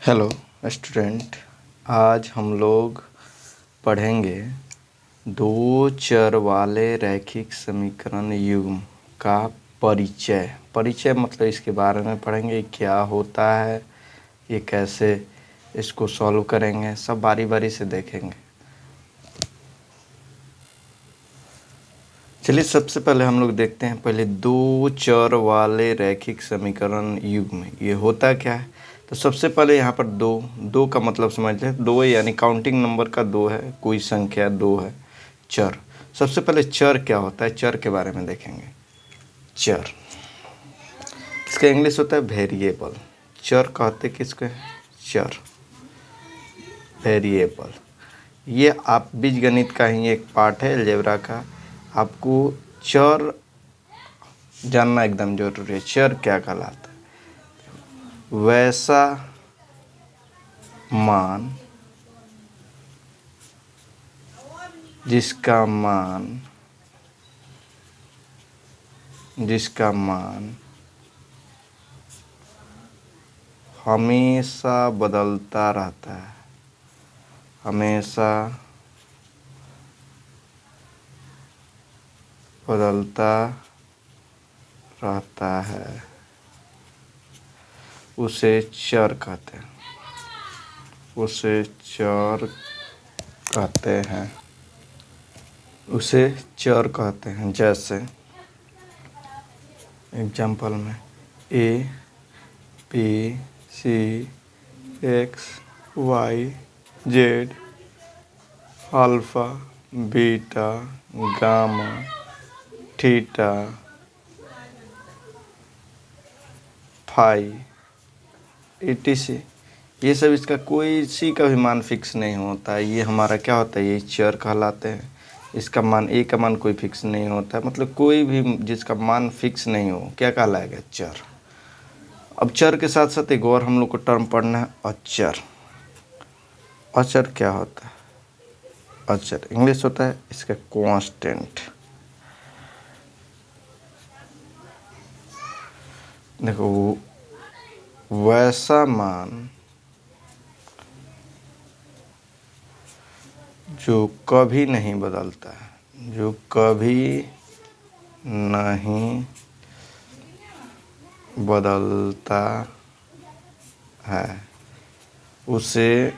Hello student. आज हम लोग पढ़ेंगे दो चर वाले रैखिक समीकरण युग्म का परिचय मतलब इसके बारे में पढ़ेंगे, क्या होता है, ये कैसे इसको सॉल्व करेंगे, सब बारी बारी से देखेंगे। चलिए सबसे पहले हम लोग देखते हैं पहले दो चर वाले रैखिक समीकरण युग्म ये होता क्या है। तो सबसे पहले यहाँ पर दो का मतलब समझ लें। दो यानी काउंटिंग नंबर का दो है, कोई संख्या दो है, चर। सबसे पहले चर क्या होता है, चर के बारे में देखेंगे। चर इसका इंग्लिश होता है वेरिएबल। चर कहते किसको है, चर, वेरिएबल। ये आप बीजगणित का ही एक पार्ट है, अलजेब्रा का। आपको चर जानना एकदम जरूरी है। चर क्या कहलाता है, वैसा मान जिसका मान हमेशा बदलता रहता है, हमेशा बदलता रहता है, उसे चर कहते हैं, उसे चर कहते हैं, उसे चर कहते हैं। जैसे एग्जाम्पल में A B C X Y Z alpha beta gamma theta phi etc। ये सब इसका कोई सी का भी मान फिक्स नहीं होता है। ये हमारा क्या होता है, ये चर कहलाते हैं। इसका मान ए का मान कोई फिक्स नहीं होता है, मतलब कोई भी जिसका मान फिक्स नहीं हो क्या कहलाएगा, चर। अब चर के साथ साथ एक और हम लोग को टर्म पढ़ना है, अचर। अचर क्या होता है, अचर इंग्लिश होता है इसका कांस्टेंट। देखो वैसा मान जो कभी नहीं बदलता है, जो कभी नहीं बदलता है, उसे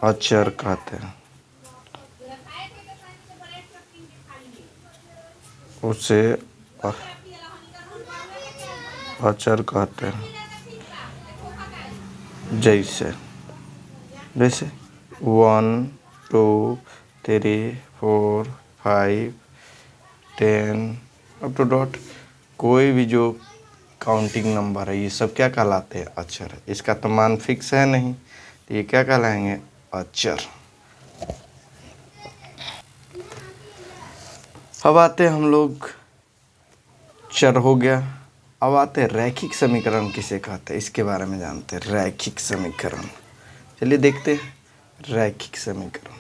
अचर कहते हैं, उसे अचर कहते हैं। जैसे 1 2 3 4 5 10 अप टू डॉट, कोई भी जो काउंटिंग नंबर है ये सब क्या कहलाते हैं, अचर। इसका तो मान फिक्स है नहीं, तो ये क्या कहलाएंगे, अचर। अब आते हैं हम लोग, चर हो गया। अब आते हैं रैखिक समीकरण किसे कहते हैं, इसके बारे में जानते हैं। रैखिक समीकरण, चलिए देखते हैं। रैखिक समीकरण,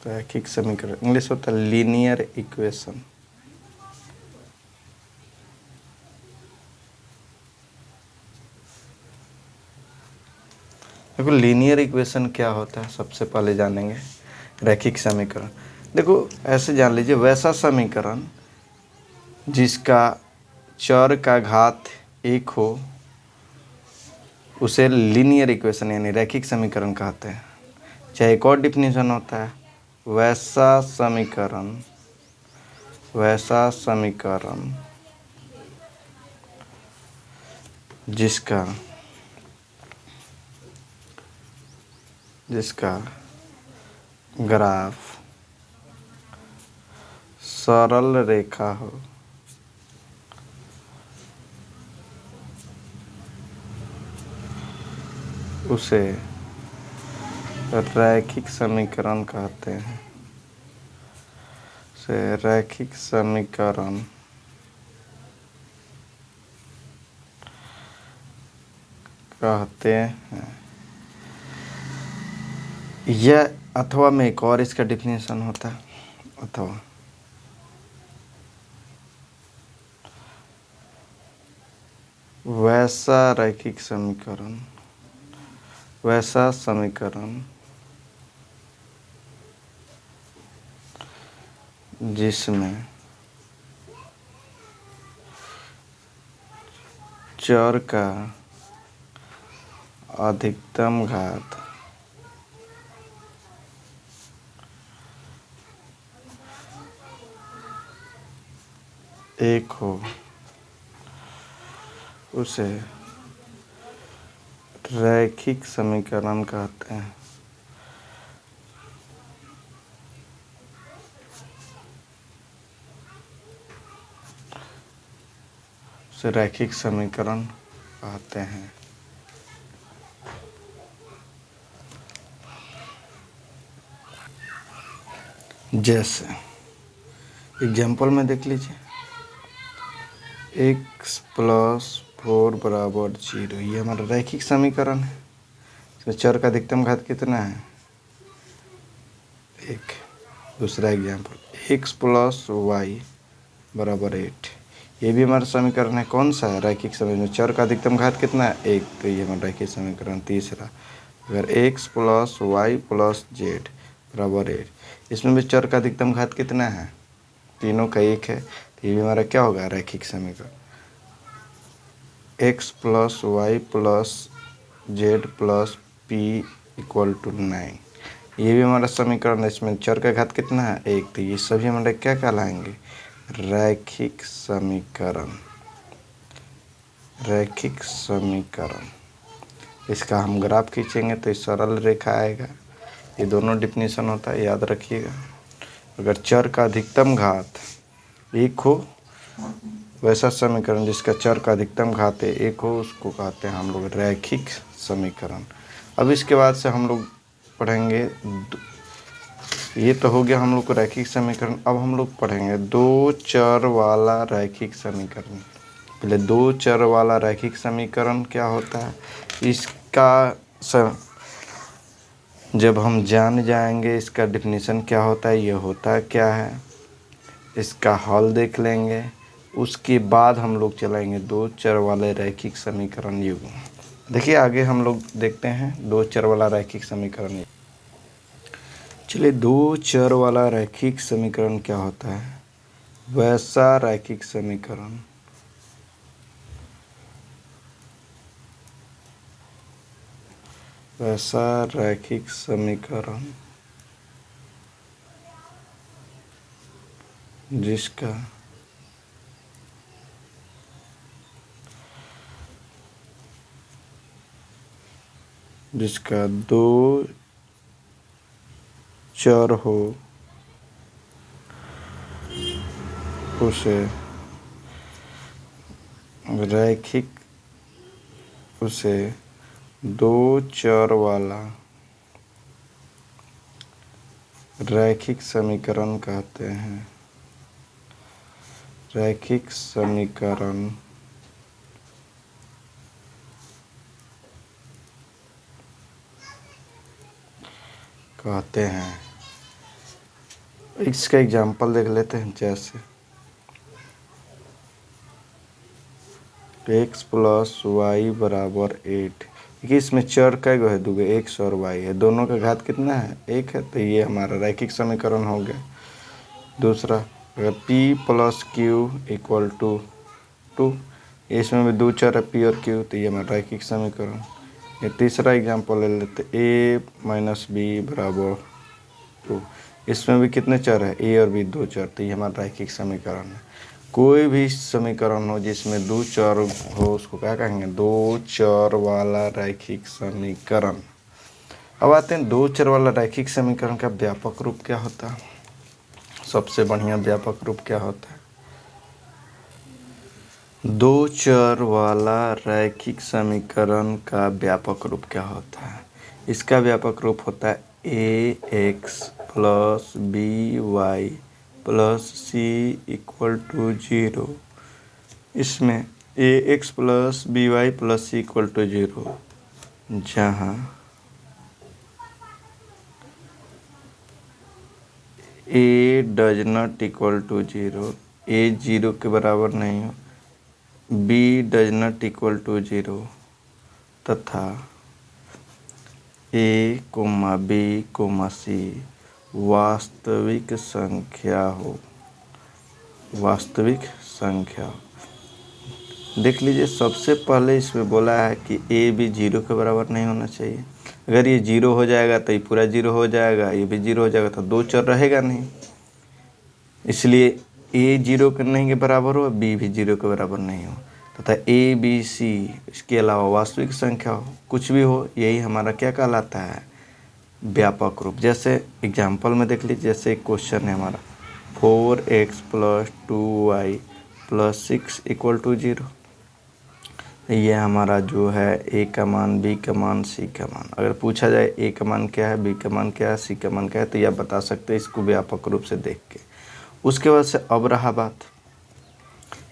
रैखिक समीकरण इंग्लिश होता है लीनियर इक्वेशन। देखो लीनियर इक्वेशन क्या होता है, सबसे पहले जानेंगे। रैखिक समीकरण देखो ऐसे जान लीजिए, वैसा समीकरण जिसका चर का घात 1 हो उसे लीनियर इक्वेशन यानी रैखिक समीकरण कहते हैं। चाहे एक और डिफिनीशन होता है, वैसा समीकरण जिसका ग्राफ सरल रेखा हो, उसे रैखिक समीकरण कहते हैं, उसे रैखिक समीकरण कहते हैं। यह अथवा में एक और इसका डिफिनेशन होता है, अथवा वैसा रैखिक समीकरण, वैसा समीकरण जिसमें चर का अधिकतम घात एक हो उसे रैखिक समीकरण कहते हैं। उसे रैखिक समीकरण कहते हैं। जैसे एग्जाम्पल में देख लीजिए, x+4 बराबर 0, ये हमारा रैखिक समीकरण है। इसमें चर का अधिकतम घात कितना है? 1। दूसरा एग्जाम्पल x+y बराबर 8, ये भी हमारा समीकरण है। कौन सा है? रैखिक समीकरण। चर का अधिकतम घात कितना है? 1, तो ये हमारा रैखिक समीकरण। तीसरा, अगर x+y+z बराबर 8, इसमें भी चर का अधिकतम घात कितना है? तीनों का 1 है, तो ये भी हमारा क्या होगा? रैखिक समीकरण। x+y+z+p=9, ये भी हमारा समीकरण है। इसमें चर का घात कितना है? 1, तो ये सभी हमारे क्या कहलाएंगे? रैखिक समीकरण। रैखिक समीकरण। इसका हम ग्राफ खींचेंगे तो इस सरल रेखा आएगा। ये दोनों डिफिनीशन होता है, याद रखिएगा। अगर चर का अधिकतम घात 1 हो, वैसा समीकरण जिसका चर का अधिकतम घात 1 हो, उसको कहते हैं हम लोग रैखिक समीकरण। अब इसके बाद से हम लोग पढ़ेंगे, ये तो हो गया हम लोग को रैखिक समीकरण। अब हम लोग पढ़ेंगे दो चर वाला रैखिक समीकरण। पहले दो चर वाला रैखिक समीकरण क्या होता है, इसका जब हम जान जाएंगे इसका डिफिनीशन क्या होता है, ये होता क्या है, इसका हल देख लेंगे। उसके बाद हम लोग चलाएंगे दो चर वाले रैखिक समीकरण युग। देखिए आगे हम लोग देखते हैं दो चर वाला रैखिक समीकरण। चलिए, दो चर वाला रैखिक समीकरण क्या होता है? वैसा रैखिक समीकरण वैसा रैखिक समीकरण जिसका दो चर हो उसे दो चर वाला रैखिक समीकरण कहते हैं। रैखिक समीकरण कहते हैं। इसका एग्जाम्पल देख लेते हैं। जैसे x+y बराबर 8, इसमें चर कै गो है? दूगो, x और y है। दोनों का घात कितना है? 1 है, तो ये हमारा रैखिक समीकरण हो गया। दूसरा, अगर p+q=2, इसमें भी दो चर है, p और q, तो ये हमारा रैखिक समीकरण। ये तीसरा एग्जाम्पल ले लेते, a-b बराबर 2, इसमें भी कितने चर है? a और b, दो चर, तो ये हमारा रैखिक समीकरण है। कोई भी समीकरण हो जिसमें दो चर हो, उसको क्या कहेंगे? दो चर वाला रैखिक समीकरण। अब आते हैं दो चर वाला रैखिक समीकरण का व्यापक रूप क्या होता है। सबसे बढ़िया व्यापक रूप क्या होता है? दो चर वाला रैखिक समीकरण का व्यापक रूप क्या होता है? इसका व्यापक रूप होता है ax+by+c=0। इसमें ax+by+c=0, जहाँ a does not equal to 0, a 0 के बराबर नहीं हो, B does not equal to 0 तथा A comma B comma C वास्तविक संख्या हो, वास्तविक संख्या। देख लीजिए, सबसे पहले इसमें बोला है कि ए भी 0 के बराबर नहीं होना चाहिए। अगर ये 0 हो जाएगा तो ये पूरा 0 हो जाएगा, ये भी 0 हो जाएगा तो दो चर रहेगा नहीं। इसलिए ए 0 के नहीं के बराबर हो, बी भी 0 के बराबर नहीं हो तथा ए बी सी इसके अलावा वास्तविक संख्या हो, कुछ भी हो, यही हमारा क्या कहलाता है, व्यापक रूप। जैसे एग्जाम्पल में देख लीजिए, जैसे एक क्वेश्चन है हमारा 4x + 2y + 6 = 0। ये हमारा जो है ए का मान, बी का मान, सी का मान। अगर पूछा जाए ए का मान क्या है, बी का मान क्या है, सी का मान क्या है, तो यह बता सकते हैं इसको व्यापक रूप से देख के। उसके बाद से अब रहा बात,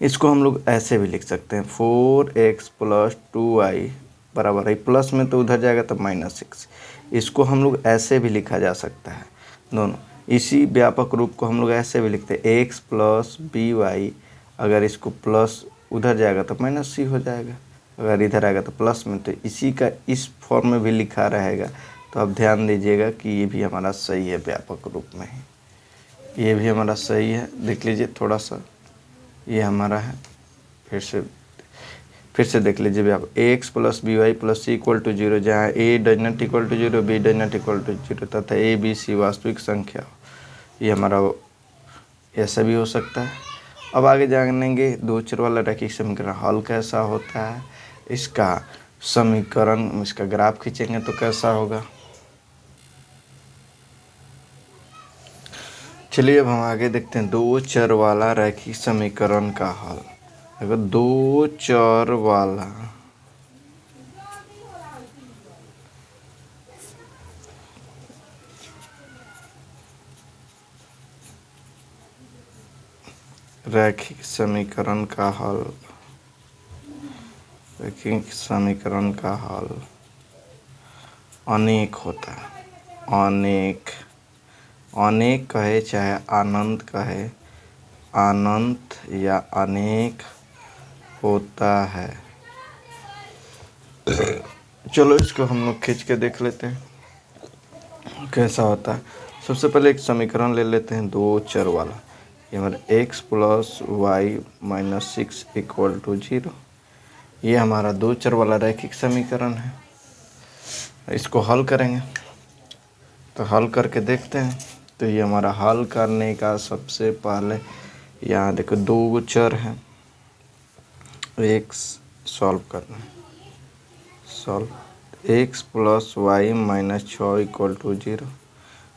इसको हम लोग ऐसे भी लिख सकते हैं 4x + 2y बराबर है, प्लस में तो उधर जाएगा तो -6। इसको हम लोग ऐसे भी लिखा जा सकता है, दोनों इसी व्यापक रूप को हम लोग ऐसे भी लिखते हैं x + by। अगर इसको प्लस उधर जाएगा तो -c हो जाएगा, अगर इधर आएगा तो प्लस में, तो इसी का इस फॉर्म में भी लिखा रहेगा। तो अब ध्यान दीजिएगा कि ये भी हमारा सही है, व्यापक रूप में ही ये भी हमारा सही है। देख लीजिए थोड़ा सा, ये हमारा है, फिर से देख लीजिए भी आप, x + by + c = 0, जहाँ a does not equal to 0, b does not equal to 0 तथा a b c वास्तविक संख्या, ये हमारा ऐसा भी हो सकता है। अब आगे जानेंगे दो चर वाला रैखिक समीकरण हल कैसा होता है, इसका समीकरण, इसका ग्राफ खींचेंगे तो कैसा होगा। चलिए अब हम आगे देखते हैं दो चर वाला रैखिक समीकरण का हल। अगर दो चर वाला रैखिक समीकरण का हल, रैखिक समीकरण का हल अनेक होता है, अनेक, अनेक कहे चाहे अनंत कहे, अनंत या अनेक होता है। चलो इसको हम लोग खींच के देख लेते हैं कैसा होता है। सबसे पहले एक समीकरण ले लेते हैं दो चर वाला, ये हमारा x + y - 6 = 0। ये हमारा दो चर वाला रैखिक समीकरण है। इसको हल करेंगे, तो हल करके देखते हैं। तो ये हमारा हल करने का सबसे पहले, यहाँ देखो दो चर हैं, x सॉल्व करना है, सॉल्व x + y - 6 = 0।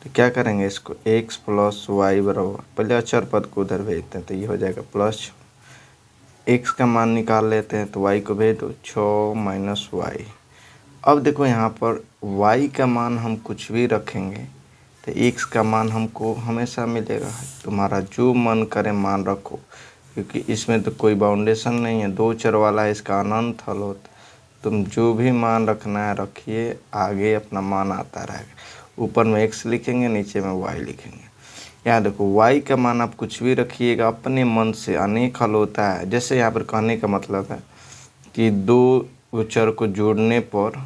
तो क्या करेंगे, इसको x + y बराबर, पहले अचर पद को उधर भेजते हैं, तो ये हो जाएगा प्लस, x का मान निकाल लेते हैं, तो y को भेज दो 6 - y। अब देखो यहाँ पर y का मान हम कुछ भी रखेंगे तो x का मान हमको हमेशा मिलेगा। तुम्हारा जो मन करे मान रखो, क्योंकि इसमें तो कोई बाउंडेशन नहीं है, दो चर वाला है, इसका अनंत हल होता। तुम जो भी मान रखना है रखिए, आगे अपना मान आता रहेगा। ऊपर में x लिखेंगे, नीचे में y लिखेंगे। यहाँ देखो y का मान आप कुछ भी रखिएगा, अपने मन से अनेक हल होता है। जैसे यहाँ पर कहने का मतलब है कि दो चर को जोड़ने पर,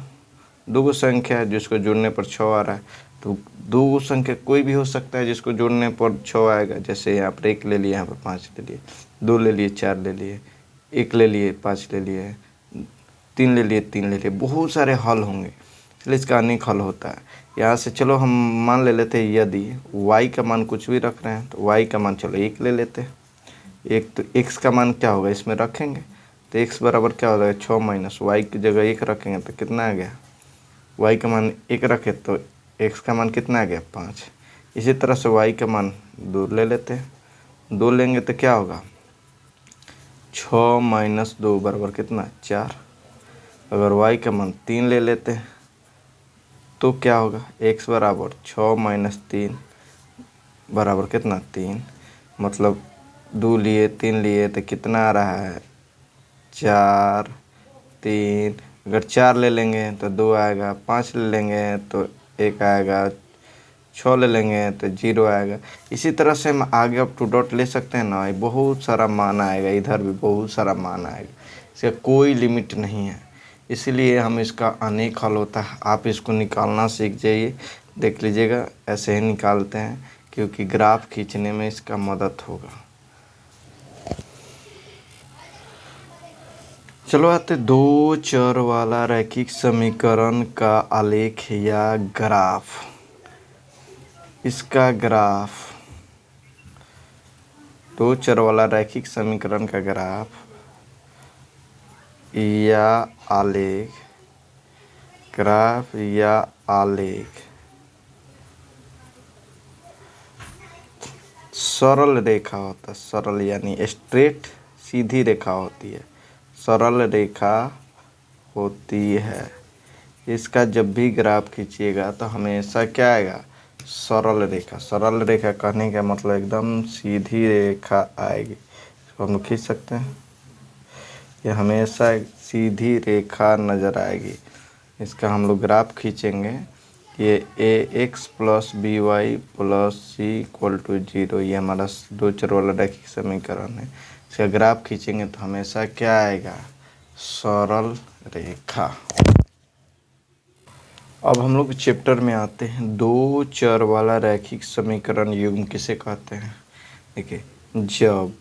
दो संख्या है जिसको जोड़ने पर 6 आ रहा है, तो दो संख्या कोई भी हो सकता है जिसको जोड़ने पर 6 आएगा। जैसे यहाँ पर 1 ले लिए, यहाँ पर 5 ले लिए, 2 ले लिए, 4 ले लिए, 1 ले लिए, 5 ले लिए, 3 ले लिए, 3 ले लिए, बहुत सारे हल होंगे, इसलिए इसका अनेक हल होता है। यहाँ से चलो हम मान ले लेते हैं, यदि y का मान कुछ भी रख रहे हैं तो y का मान चलो 1 ले लेते हैं। एक तो x का मान क्या होगा, इसमें रखेंगे तो x बराबर क्या हो जाएगा, 6 - y की जगह 1 रखेंगे तो कितना आ गया, y का मान 1 रखे तो x का मान कितना आ गया, 5। इसी तरह से y का मान 2 ले लेते हैं, 2 लेंगे तो क्या होगा, 6 - 2 बराबर कितना, 4। अगर y का मान 3 ले लेते हैं तो क्या होगा, x बराबर 6 - 3 बराबर कितना, 3। मतलब 2 लिए, 3 लिए तो कितना आ रहा है, 4, 3। अगर 4 ले लेंगे तो 2 आएगा, 5 ले लेंगे तो 1 आएगा, 6 ले लेंगे तो 0 आएगा। इसी तरह से हम आगे अब टू डॉट ले सकते हैं ना, बहुत सारा मान आएगा, इधर भी बहुत सारा मान आएगा, इसका कोई लिमिट नहीं है। इसीलिए हम इसका अनेक हल होता है, आप इसको निकालना सीख जाइए, देख लीजिएगा ऐसे ही निकालते हैं, क्योंकि ग्राफ खींचने में इसका मदद होगा। चलो आते दो चर वाला रैखिक समीकरण का आलेख या ग्राफ। इसका ग्राफ, दो चर वाला रैखिक समीकरण का ग्राफ या आलेख, ग्राफ या आलेख सरल रेखा होता है। सरल यानी स्ट्रेट, सीधी रेखा होती है, सरल रेखा होती है। इसका जब भी ग्राफ खींचिएगा तो हमेशा क्या आएगा, सरल रेखा। सरल रेखा कहने का मतलब एकदम सीधी रेखा आएगी। इसको हम खींच सकते हैं, ये हमेशा एक सीधी रेखा नज़र आएगी। इसका हम लोग ग्राफ खींचेंगे, ये ax plus B Y plus C equal to 0, ये हमारा दो चर वाला रैखिक समीकरण है। इसका ग्राफ खींचेंगे तो हमेशा क्या आएगा, सरल रेखा। अब हम लोग चैप्टर में आते हैं, दो चर वाला रैखिक समीकरण युग्म किसे कहते हैं। देखिए, जब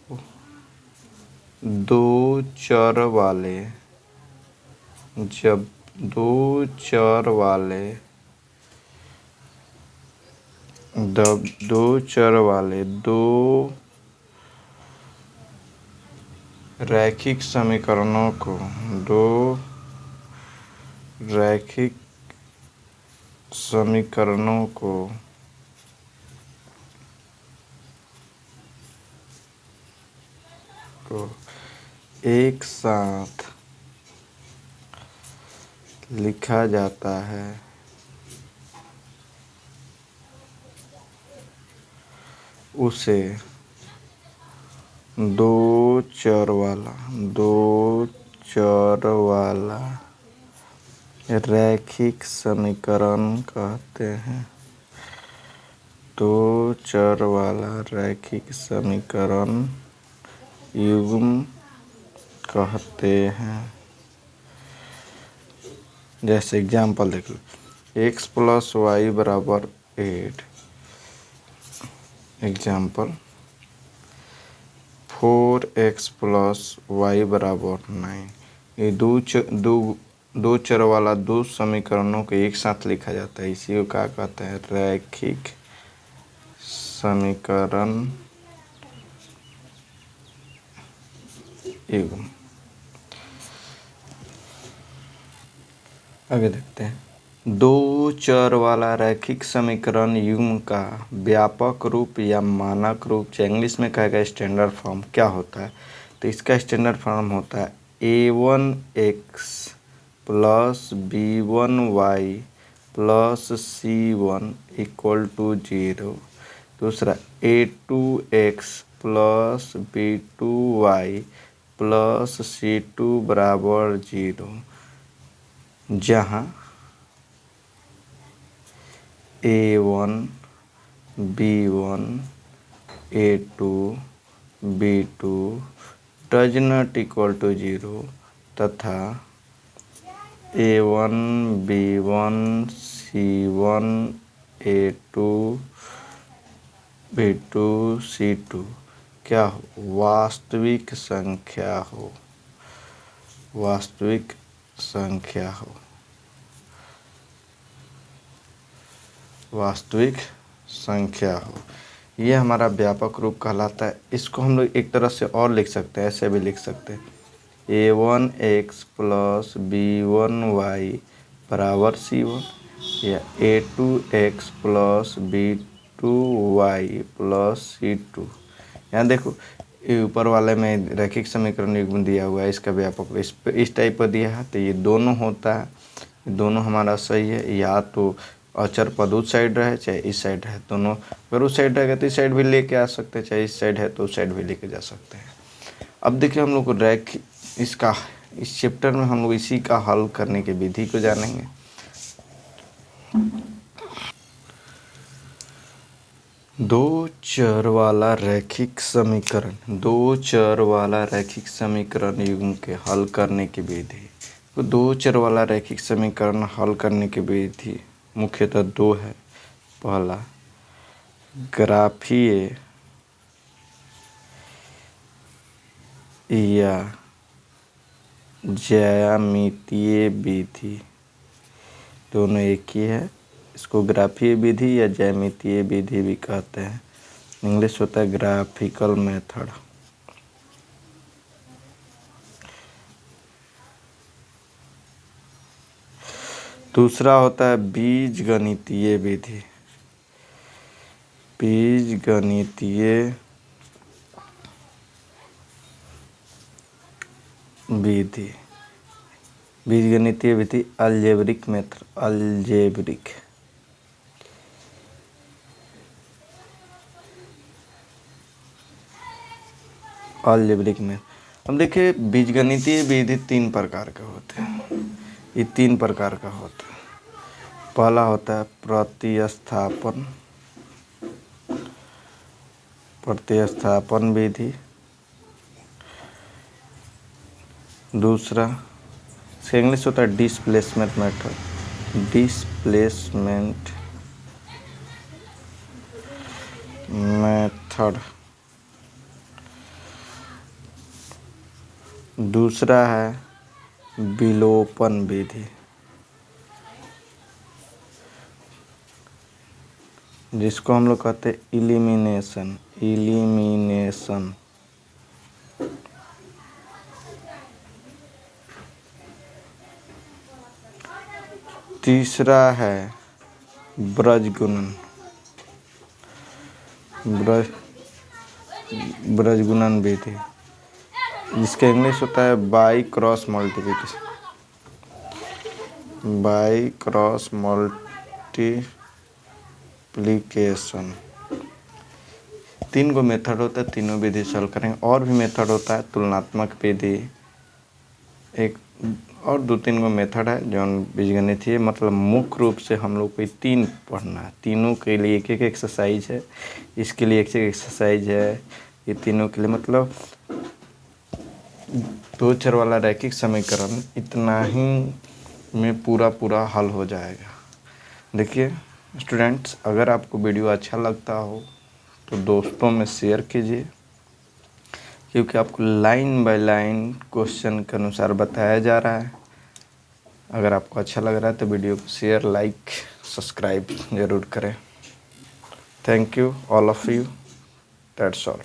दो चर वाले दो रैखिक समीकरणों को, दो रैखिक समीकरणों को एक साथ लिखा जाता है, उसे दो चर वाला रैखिक समीकरण कहते हैं। दो चर वाला रैखिक समीकरण युग्म कहते हैं। जैसे एग्जाम्पल देख लो, x प्लस वाई बराबर 8, एग्जाम्पल 4x प्लस वाई बराबर 9। ये दो चर वाला दो समीकरणों को एक साथ लिखा जाता है, इसी को क्या कहते हैं, रैखिक समीकरण युग्म। आगे देखते हैं, दो चर वाला रैखिक समीकरण युग्म का व्यापक रूप या मानक रूप, चाहे इंग्लिश में कहेगा स्टैंडर्ड फॉर्म, क्या होता है। तो इसका स्टैंडर्ड फॉर्म होता है a1x plus b1y plus c1 equal to 0। दूसरा a2x plus b2y plus c2 बराबर 0, जहाँ a1 b1 a2 b2 does not equal to 0 तथा a1 b1 c1 a2 b2 c2 क्या हो, वास्तविक संख्या हो, वास्तविक संख्या हो, वास्तविक संख्या हो। ये हमारा व्यापक रूप कहलाता है। इसको हम लोग एक तरह से और लिख सकते हैं, ऐसे भी लिख सकते हैं, a1x प्लस b1y बराबर c1, या a2x plus b2y plus c2। यहाँ देखो, ये ऊपर वाले में रैखिक समीकरण युग्म दिया हुआ है, इसका व्यापक इस टाइप पर दिया है, तो ये दोनों होता है, दोनों हमारा सही है। या तो अचर पद उस साइड रहे चाहे इस साइड है, दोनों अगर उस साइड रहेगा तो इस साइड भी लेके आ सकते हैं, चाहे इस साइड है तो उस साइड भी लेके जा सकते हैं। अब देखिए, हम लोग इस चैप्टर में हम लोग इसी का हल करने की विधि को जानेंगे। दो चर वाला रैखिक समीकरण युग्म के हल करने की विधि। तो दो चर वाला रैखिक समीकरण हल करने की विधि मुख्यतः दो है। पहला ग्राफीय या ज्यामितीय विधि, दोनों एक ही है। इसको ग्राफीय विधि या ज्यामितीय विधि भी कहते हैं। इंग्लिश होता है ग्राफिकल मेथड। दूसरा होता है बीजगणितीय विधि। बीजगणितीय विधि अलजेब्रिक मेथड। Algebraic method. अब देखिए बीजगणितीय विधि तीन प्रकार के होते हैं। ये तीन प्रकार का होता है। पहला होता है प्रतिस्थापन विधि। दूसरा इसका इंग्लिश होता है डिस्प्लेसमेंट मेथड। दूसरा है विलोपन विधि, जिसको हम लोग कहते हैं इलिमिनेशन। तीसरा है ब्रजगुणन विधि, जिसका इंग्लिश होता है बाई क्रॉस मल्टीप्लिकेशन। तीन गो मेथड होता है, तीनों विधि सॉल्व करेंगे। और भी मेथड होता है तुलनात्मक विधि, एक और दो तीन गो मेथड है जो बीजगणितीय। मतलब मुख्य रूप से हम लोग को तीन पढ़ना है। तीनों के लिए एक एक एक्सरसाइज है, इसके लिए एक एक एक्सरसाइज है। ये तीनों के लिए मतलब दो चर वाला रैखिक समीकरण इतना ही में पूरा हल हो जाएगा। देखिए स्टूडेंट्स, अगर आपको वीडियो अच्छा लगता हो तो दोस्तों में शेयर कीजिए, क्योंकि आपको लाइन बाय लाइन क्वेश्चन के अनुसार बताया जा रहा है। अगर आपको अच्छा लग रहा है तो वीडियो को शेयर, लाइक, सब्सक्राइब ज़रूर करें। Thank you all of you, that's all.